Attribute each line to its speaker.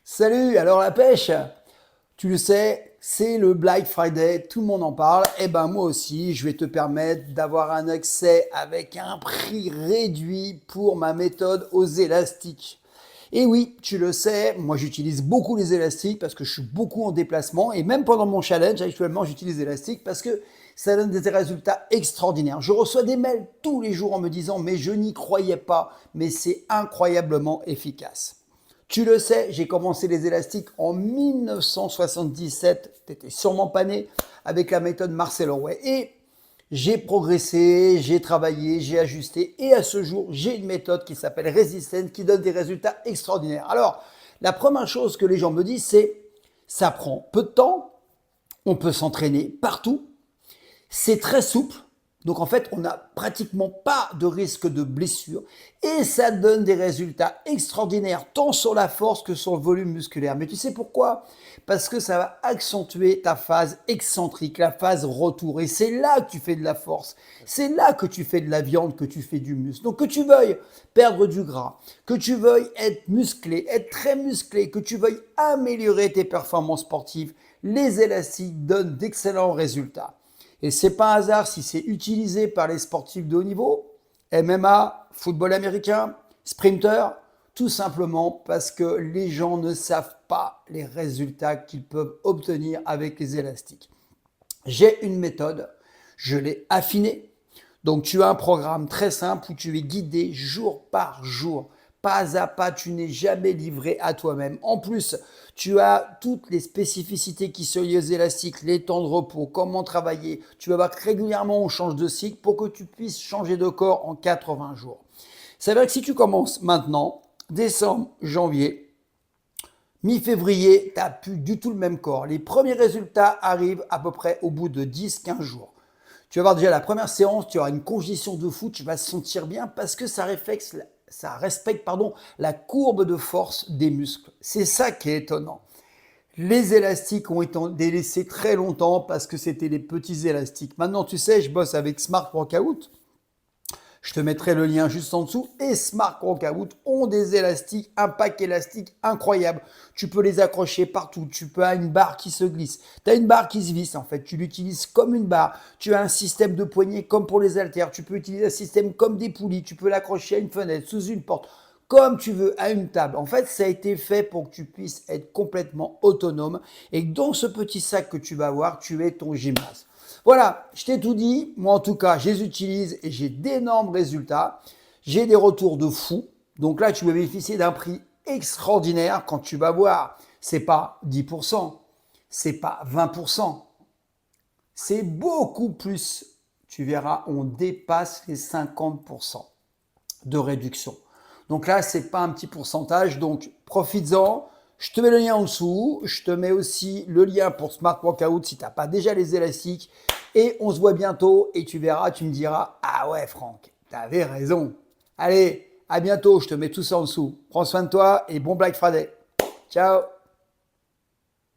Speaker 1: Salut, alors la pêche, tu le sais, c'est le Black Friday, tout le monde en parle. Et ben moi aussi, je vais te permettre d'avoir un accès avec un prix réduit pour ma méthode aux élastiques. Et oui, tu le sais, moi j'utilise beaucoup les élastiques parce que je suis beaucoup en déplacement et même pendant mon challenge actuellement, j'utilise les élastiques parce que ça donne des résultats extraordinaires. Je reçois des mails tous les jours en me disant mais je n'y croyais pas, mais c'est incroyablement efficace. Tu le sais, j'ai commencé les élastiques en 1977, tu étais sûrement pas né, avec la méthode Marcel Horway. Et j'ai progressé, j'ai travaillé, j'ai ajusté et à ce jour, j'ai une méthode qui s'appelle Resistance qui donne des résultats extraordinaires. Alors, la première chose que les gens me disent, c'est ça prend peu de temps, on peut s'entraîner partout, c'est très souple. Donc en fait, on n'a pratiquement pas de risque de blessure et ça donne des résultats extraordinaires tant sur la force que sur le volume musculaire. Mais tu sais pourquoi? Parce que ça va accentuer ta phase excentrique, la phase retour. Et c'est là que tu fais de la force. C'est là que tu fais de la viande, que tu fais du muscle. Donc que tu veuilles perdre du gras, que tu veuilles être musclé, être très musclé, que tu veuilles améliorer tes performances sportives, les élastiques donnent d'excellents résultats. Et c'est pas un hasard si c'est utilisé par les sportifs de haut niveau, MMA, football américain, sprinter, tout simplement parce que les gens ne savent pas les résultats qu'ils peuvent obtenir avec les élastiques. J'ai une méthode, je l'ai affinée. Donc tu as un programme très simple où tu es guidé jour par jour. Pas à pas, tu n'es jamais livré à toi-même. En plus, tu as toutes les spécificités qui sont liées aux élastiques, les temps de repos, comment travailler. Tu vas voir que régulièrement on change de cycle pour que tu puisses changer de corps en 80 jours. C'est vrai que si tu commences maintenant, décembre, janvier, mi-février, tu n'as plus du tout le même corps. Les premiers résultats arrivent à peu près au bout de 10-15 jours. Tu vas voir déjà la première séance, tu auras une congestion de fou, tu vas se sentir bien parce que ça respecte la courbe de force des muscles. C'est ça qui est étonnant. Les élastiques ont été délaissés très longtemps parce que c'était les petits élastiques. Maintenant, tu sais, je bosse avec Smart Workout. Je te mettrai le lien juste en dessous. Et Smart Workout ont des élastiques, un pack élastique incroyable. Tu peux les accrocher partout. Tu peux avoir une barre qui se glisse. Tu as une barre qui se visse en fait. Tu l'utilises comme une barre. Tu as un système de poignée comme pour les haltères. Tu peux utiliser un système comme des poulies. Tu peux l'accrocher à une fenêtre, sous une porte, comme tu veux, à une table. En fait, ça a été fait pour que tu puisses être complètement autonome et que dans ce petit sac que tu vas avoir, tu aies ton gymnase. Voilà, je t'ai tout dit. Moi, en tout cas, je les utilise et j'ai d'énormes résultats. J'ai des retours de fou. Donc là, tu vas bénéficier d'un prix extraordinaire quand tu vas voir. C'est pas 10%, c'est pas 20%, c'est beaucoup plus. Tu verras, on dépasse les 50% de réduction. Donc là, c'est pas un petit pourcentage. Donc profites-en. Je te mets le lien en dessous. Je te mets aussi le lien pour Smart Workout si tu n'as pas déjà les élastiques. Et on se voit bientôt et tu verras, tu me diras, ah ouais Franck, tu avais raison. Allez, à bientôt, je te mets tout ça en dessous. Prends soin de toi et bon Black Friday. Ciao.